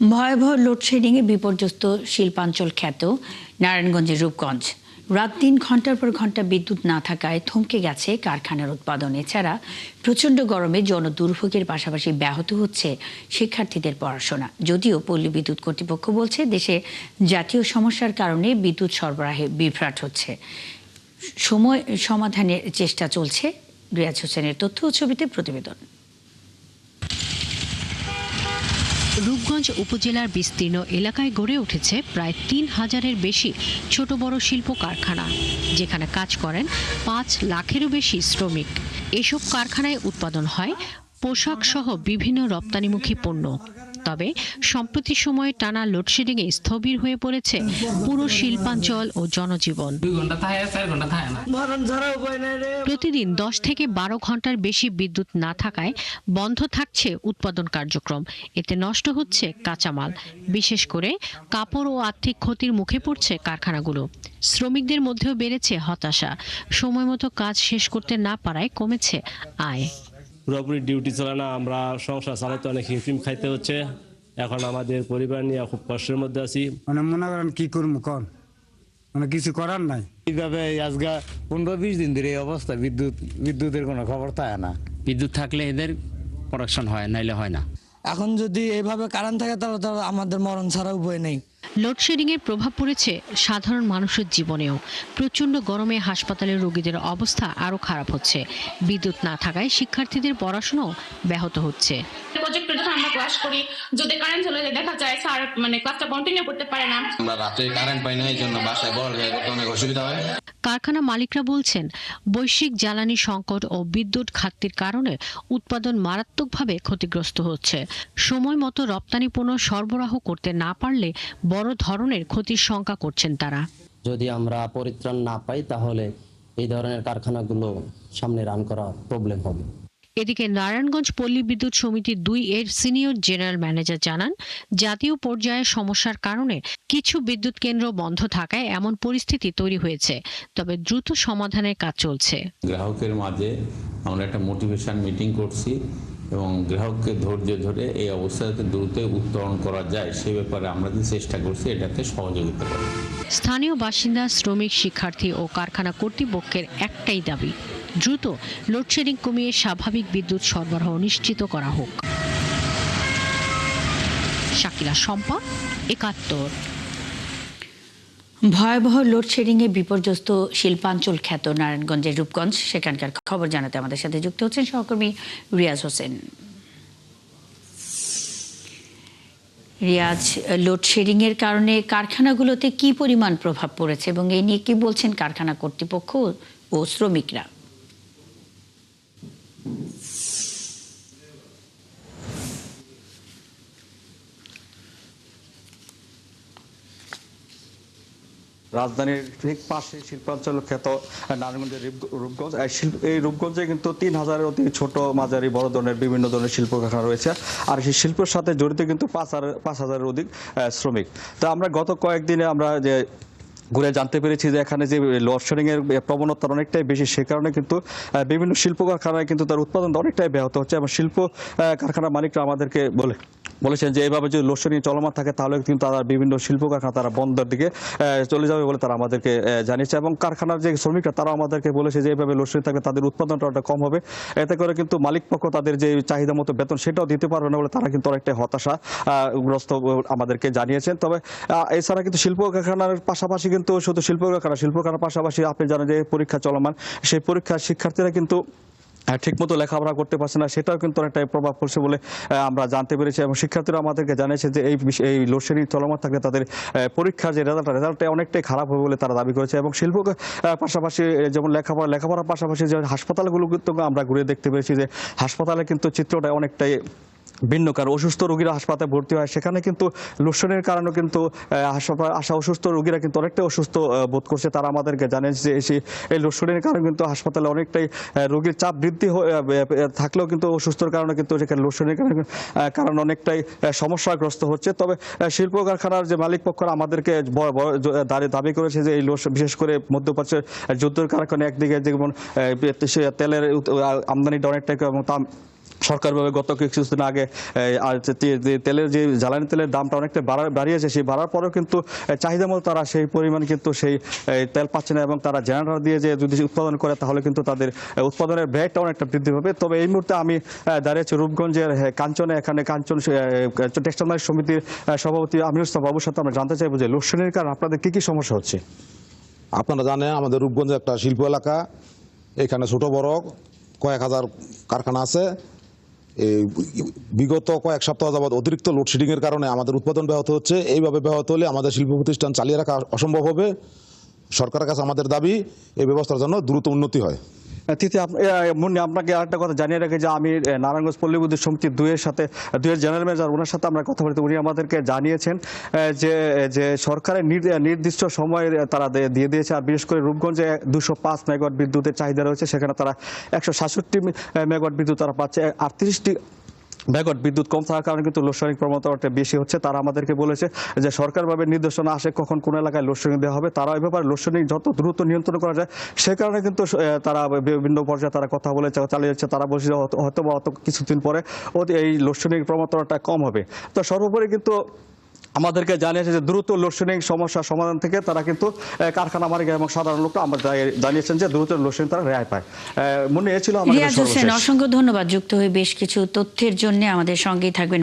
ভয়াবহ লোডশেডিংয়ে বিপর্যস্ত শিল্পাঞ্চল খ্যাত নারায়ণগঞ্জের রূপগঞ্জ। রাত ৩ ঘন্টার পর ঘন্টা বিদ্যুৎ না থাকায় থমকে গেছে কারখানার উৎপাদন। এছাড়া প্রচণ্ড গরমে জনদুর্ভোগের পাশাপাশি ব্যাহত হচ্ছে শিক্ষার্থীদের পড়াশোনা। যদিও পল্লী বিদ্যুৎ কর্তৃপক্ষ বলছে দেশে জাতীয় সমস্যার কারণে বিদ্যুৎ সরবরাহে বিভ্রাট হচ্ছে, সময় সমাধানের চেষ্টা চলছে। রিয়াজ হোসেনের তথ্য ও ছবিতে প্রতিবেদন। রূপগঞ্জ উপজেলার বিস্তীর্ণ এলাকায় গড়ে উঠেছে প্রায় ৩,০০০-এর বেশি ছোট বড় শিল্প কারখানা, যেখানে কাজ করেন ৫ লাখেরও বেশি শ্রমিক। এসব কারখানায় উৎপাদন হয় পোশাক সহ বিভিন্ন রপ্তানিমুখী পণ্য। তবে সম্প্রতি সময়ে টানা লোডশেডিংয়ে স্থবির হয়ে পড়েছে পুরো শিল্পাঞ্চল ও জনজীবন। প্রতিদিন ১০ থেকে ১২ ঘন্টার বেশি বিদ্যুৎ না থাকায় বন্ধ থাকছে উৎপাদন কার্যক্রম। এতে নষ্ট হচ্ছে কাঁচামাল, বিশেষ করে কাপড় ও আর্থিক ক্ষতির মুখে পড়ছে কারখানাগুলো। শ্রমিকদের মধ্যেও বেড়েছে হতাশা, সময়মতো কাজ শেষ করতে না পারায় কমেছে আয়। পুরোপুরি ডিউটি চলে না, আমরা সংসার চালাতে অনেক হিমশিম খাইতে হচ্ছে। এখন আমাদের পরিবার নিয়ে খুব কষ্টের মধ্যে আছি। মনে করেন কি করবো, কিছু করার নাই। এইভাবে আজকে 15-20 দিন ধরে এই অবস্থা, বিদ্যুতের কোনো খবর থাকে না। বিদ্যুৎ থাকলে এদের প্রোডাকশন হয়, নাইলে হয় না। এখন যদি এইভাবে কারেন্ট থাকে তাহলে তো আমাদের মরণ ছাড়া উপায় নেই। লোডশেডিংয়ের প্রভাব পড়েছে সাধারণ মানুষের জীবনেও। প্রচণ্ড গরমে হাসপাতালের রোগীদের অবস্থা আরও খারাপ হচ্ছে। বিদ্যুৎ না থাকায় শিক্ষার্থীদের পড়াশোনাও ব্যাহত হচ্ছে। প্রজেক্টে যখন আমরা ক্লাস করি, যদি কারেন্ট চলে যায় দেখা যায় স্যার ক্লাসটা কন্টিনিউ করতে পারে না। আমরা রাতে কারেন্ট পাই না, এই জন্য বাসায় পড়ালেখা করতে অনেক অসুবিধা হয়। কারখানা মালিকরা বলছেন, বৈশ্বিক জ্বালানি সংকট ও বিদ্যুৎ ঘাটতির কারণে উৎপাদন মারাত্মকভাবে ক্ষতিগ্রস্ত হচ্ছে। সময় মতো রপ্তানি পণ্য সরবরাহ করতে না পারলে বড় ধরনের ক্ষতির শঙ্কা করছেন তারা। যদি আমরা পরিত্রাণ না পাই তাহলে এই ধরনের কারখানাগুলো সামনে রান করা প্রবলেম হবে। এদিকে নারায়ণগঞ্জ পল্লী বিদ্যুৎ সমিতি ২ এর সিনিয়র জেনারেল ম্যানেজার জানান, জাতীয় পর্যায়ে সমস্যার কারণে কিছু বিদ্যুৎ কেন্দ্র বন্ধ থাকায় এমন পরিস্থিতি তৈরি হয়েছে। তবে দ্রুত সমাধানের কাজ চলছে। গ্রাহকের মাঝে আমরা একটা মোটিভেশন মিটিং করছি এবং গ্রাহককে ধৈর্য ধরে এই অবস্থাতে দ্রুত উত্তরণ করা যায় সে ব্যাপারে আমরা চেষ্টা করছি, এটাতে সহযোগিতা করা। স্থানীয় বাসিন্দা, শ্রমিক, শিক্ষার্থী ও কারখানা কর্তৃপক্ষের একটাই দাবি, দ্রুত লোডশেডিং কমিয়ে স্বাভাবিক বিদ্যুৎ সরবরাহ নিশ্চিত করা হোক। শাকিলা শম্পা, ৭১। ভয়াবহ লোডশেডিংয়ে বিপর্যস্ত শিল্পাঞ্চল খ্যাত নারায়ণগঞ্জের রূপগঞ্জ, সেখানকার খবর জানাতে আমাদের সাথে যুক্ত হচ্ছেন সহকর্মী রিয়াজ হোসেন। রিয়াজ, লোডশেডিংয়ের কারণে কারখানাগুলোতে কি পরিমাণ প্রভাব পড়েছে এবং এই নিয়ে কি বলছেন কারখানা কর্তৃপক্ষ ও শ্রমিকরা? রাজধানীর ঠিক পাশে শিল্পাঞ্চল খ্যাত নারায়ণগঞ্জের রূপগঞ্জ। এই রূপগঞ্জে কিন্তু ৩,০০০-এর অধিক ছোট, মাঝারি, বড় ধরনের বিভিন্ন ধরনের শিল্প কারখানা রয়েছে। আর সেই শিল্পের সাথে জড়িত কিন্তু ৫,০০০-এর অধিক শ্রমিক। তো আমরা গত কয়েকদিনে আমরা যে ঘুরে জানতে পেরেছি যে এখানে যে লোডশেডিং এর প্রবণতা অনেকটাই বেশি, সে কারণে কিন্তু বিভিন্ন শিল্প কারখানায় কিন্তু তার উৎপাদন অনেকটাই ব্যাহত হচ্ছে। এবং শিল্প কারখানা মালিকরা আমাদেরকে বলেছেন যে এইভাবে যদি লোডশেডিং চলমান থাকে তাহলে কিন্তু তারা বিভিন্ন শিল্প কারখানা তারা বন্ধের দিকে চলে যাবে বলে তারা আমাদেরকে জানিয়েছে। এবং কারখানার যে শ্রমিকরা তারা আমাদেরকে বলেছে যে এইভাবে লোডশেডিং থাকলে তাদের উৎপাদনটা অনেকটা কম হবে। এতে করে কিন্তু মালিক পক্ষ তাদের যে চাহিদা মতো বেতন সেটাও দিতে পারবে না বলে তারা কিন্তু অনেকটাই হতাশাগ্রস্ত আমাদেরকে জানিয়েছেন। তবে এছাড়া কিন্তু শিল্প কারখানার পাশাপাশি কিন্তু শুধু শিল্প কারখানার পাশাপাশি আপনি জানেন যে পরীক্ষা চলমান, সেই পরীক্ষার শিক্ষার্থীরা কিন্তু ঠিকমতো লেখাপড়া করতে পারছে না, সেটাও কিন্তু অনেকটাই প্রভাব পড়ছে বলে আমরা জানতে পেরেছি। এবং শিক্ষার্থীরা আমাদেরকে জানিয়েছে যে এই লোডশেডিং চলমান থাকলে তাদের পরীক্ষার যে রেজাল্টটা অনেকটাই খারাপ হবে বলে তারা দাবি করেছে। এবং শিল্প পাশাপাশি যেমন লেখাপড়ার পাশাপাশি যে হাসপাতালগুলো কিন্তু আমরা ঘুরে দেখতে পেরেছি যে হাসপাতালে কিন্তু চিত্রটা অনেকটাই ভিন্ন। কারণ অসুস্থ রোগীরা হাসপাতালে ভর্তি হয়, সেখানে কিন্তু লোডশেডিংয়ের কারণে কিন্তু হাসপাতালে আসা অসুস্থ রোগীরা কিন্তু অনেকটাই অসুস্থ বোধ করছে। তারা আমাদেরকে জানেন যে এই লোডশেডিংয়ের কারণে কিন্তু হাসপাতালে অনেকটাই রোগীর চাপ বৃদ্ধি থাকলেও কিন্তু অসুস্থর কারণে কিন্তু সেখানে লোডশেডিংয়ের কারণে অনেকটাই সমস্যাগ্রস্ত হচ্ছে। তবে শিল্প কারখানার যে মালিক পক্ষরা আমাদেরকে দাবি করেছে যে এই বিশেষ করে মধ্যপ্রাচ্যের যুদ্ধের কারণে একদিকে যেমন তেলের আমদানিটা অনেকটাই এবং সরকারভাবে গত কিছুদিন আগে তেলের যে জ্বালানি তেলের দামটা অনেকটা বাড়িয়েছে, সেই বাড়ার পরেও কিন্তু চাহিদা মতো তারা সেই পরিমাণ কিন্তু সেই তেল পাচ্ছে না, এবং তারা জেনারেটর দিয়ে যে যদি উৎপাদন করে তাহলে কিন্তু তাদের উৎপাদনের ব্যয়টা অনেকটা বৃদ্ধি পাবে। তবে এই মুহূর্তে আমি দাঁড়িয়েছি রূপগঞ্জের কাঞ্চনে, এখানে কাঞ্চন টেক্সটাইল মার্কেট সমিতির সভাপতি আমির ইসলাম বাবুর সাথে আমরা জানতে চাইবো যে লোডশেডিংয়ের কারণে আপনাদের কি কি সমস্যা হচ্ছে। আপনারা জানেন আমাদের রূপগঞ্জে একটা শিল্প এলাকা, এখানে ছোট বড় কয়েক হাজার কারখানা আছে। এই বিগত কয়েক সপ্তাহ যাবৎ অতিরিক্ত লোডশেডিংয়ের কারণে আমাদের উৎপাদন ব্যাহত হচ্ছে। এইভাবে ব্যাহত হলে আমাদের শিল্প প্রতিষ্ঠান চালিয়ে রাখা অসম্ভব হবে। সরকারের কাছে আমাদের দাবি এই ব্যবস্থার জন্য দ্রুত উন্নতি হয়। মুন্নি, আপনাকে আরেকটা কথা জানিয়ে রাখি যে আমি নারায়ণগঞ্জ পল্লী বিদ্যুৎ সমিতি দুইয়ের জেনারেল ম্যানেজার, ওনার সাথে আমরা কথা বলতে, উনি আমাদেরকে জানিয়েছেন যে সরকারের নির্দিষ্ট সময় তারা দিয়ে দিয়েছে। আর বিশেষ করে রূপগঞ্জে 205 মেগাওয়াট বিদ্যুতের চাহিদা রয়েছে, সেখানে তারা 167 মেগাওয়াট বিদ্যুৎ তারা পাচ্ছে। 38টি মেগাওয়াট বিদ্যুৎ কম থাকার কারণে কিন্তু লোডশেডিং প্রবণতাটা বেশি হচ্ছে। তারা আমাদেরকে বলেছে যে সরকারভাবে নির্দেশনা আসে কখন কোন এলাকায় লোডশেডিং দেওয়া হবে, তারা ওই ব্যাপারে লোডশেডিং যত দ্রুত নিয়ন্ত্রণ করা যায় সে কারণে কিন্তু তারা বিভিন্ন পর্যায়ে তারা কথা বলে চালিয়ে যাচ্ছে। তারা বলছে হয়তো বা কিছুদিন পরে এই লোডশেডিং প্রবণতাটা কম হবে। তো সর্বোপরি কিন্তু আমাদেরকে জানিয়েছে যে দ্রুত লোডশেডিং সমস্যার সমাধান থেকে তারা কিন্তু কারখানা মালিক এবং সাধারণ লোকরা আমরা জানিয়েছেন যে দ্রুত লোডশেডিং তারা রেহাই পায়। মনে ছিল রিয়াজ হোসেন, অসংখ্য ধন্যবাদ। যুক্ত হয়ে বেশ কিছু তথ্যের জন্য আমাদের সঙ্গেই থাকবেন।